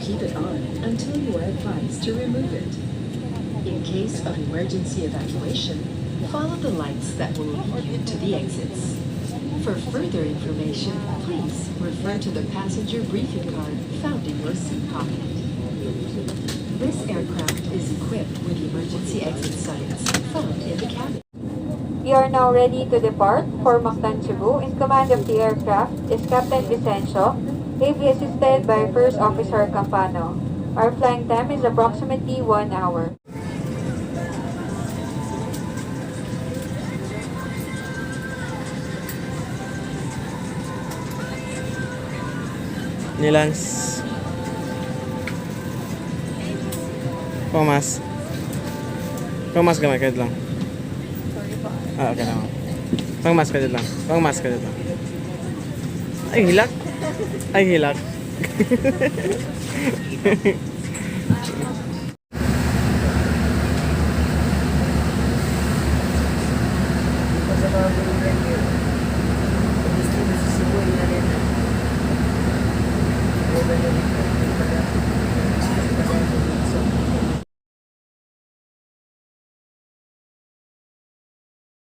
keep it on until you are advised to remove it. In case of emergency evacuation, follow the lights that will lead you to the exits. For further information, please refer to the passenger briefing card found in your seat pocket. This aircraft is equipped with emergency exit signs found in the cabin. We are now ready to depart for Mactan, Cebu. In command of the aircraft is Captain Vicencio, ably assisted by First Officer Campano. Our flying time is approximately 1 hour. Nilans. Pamas. Pamas gamay kahit lang. Okay lang. Pangmas ka lang. Pangmas ka lang. Ay, hilak. Ay, hilak. Cebu